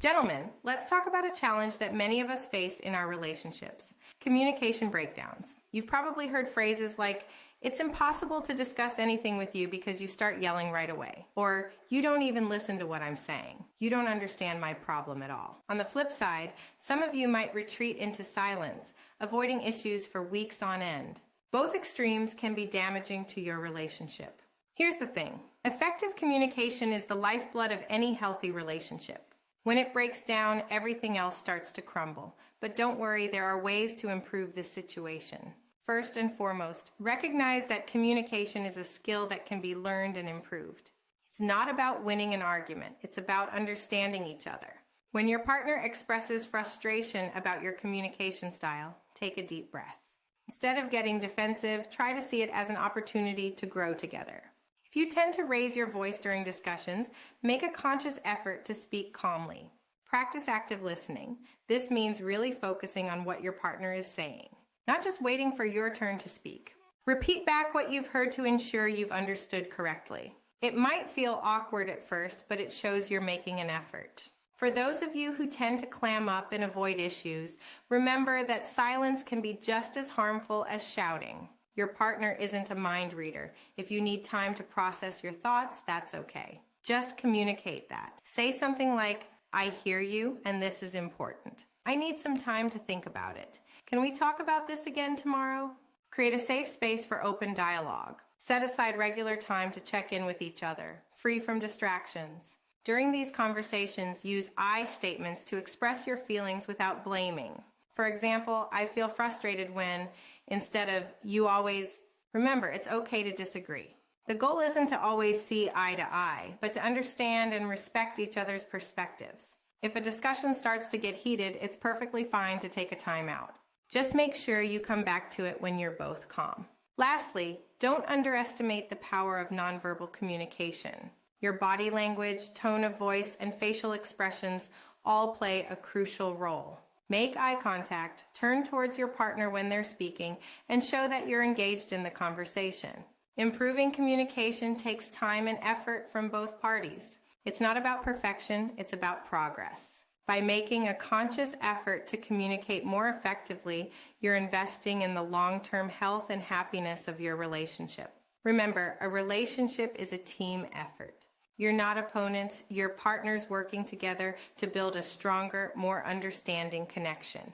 Gentlemen, let's talk about a challenge that many of us face in our relationships: communication breakdowns. You've probably heard phrases like, "It's impossible to discuss anything with you because you start yelling right away," or "You don't even listen to what I'm saying. You don't understand my problem at all." On the flip side, some of you might retreat into silence, avoiding issues for weeks on end. Both extremes can be damaging to your relationship. Here's the thing: effective communication is the lifeblood of any healthy relationship. When it breaks down, everything else starts to crumble. But don't worry, there are ways to improve this situation. First and foremost, recognize that communication is a skill that can be learned and improved. It's not about winning an argument. It's about understanding each other. When your partner expresses frustration about your communication style, take a deep breath. Instead of getting defensive, try to see it as an opportunity to grow together. If you tend to raise your voice during discussions, make a conscious effort to speak calmly. Practice active listening. This means really focusing on what your partner is saying, not just waiting for your turn to speak. Repeat back what you've heard to ensure you've understood correctly. It might feel awkward at first, but it shows you're making an effort. For those of you who tend to clam up and avoid issues, remember that silence can be just as harmful as shouting. Your partner isn't a mind reader. If you need time to process your thoughts, that's okay. Just communicate that. Say something like, "I hear you, and this is important. I need some time to think about it. Can we talk about this again tomorrow?" Create a safe space for open dialogue. Set aside regular time to check in with each other, free from distractions. During these conversations, use I statements to express your feelings without blaming. For example, "I feel frustrated when," instead of "you always." Remember, it's okay to disagree. The goal isn't to always see eye to eye, but to understand and respect each other's perspectives. If a discussion starts to get heated, it's perfectly fine to take a time out. Just make sure you come back to it when you're both calm. Lastly, don't underestimate the power of nonverbal communication. Your body language, tone of voice, and facial expressions all play a crucial role. Make eye contact, turn towards your partner when they're speaking, and show that you're engaged in the conversation. Improving communication takes time and effort from both parties. It's not about perfection, it's about progress. By making a conscious effort to communicate more effectively, you're investing in the long-term health and happiness of your relationship. Remember, a relationship is a team effort. You're not opponents, you're partners working together to build a stronger, more understanding connection.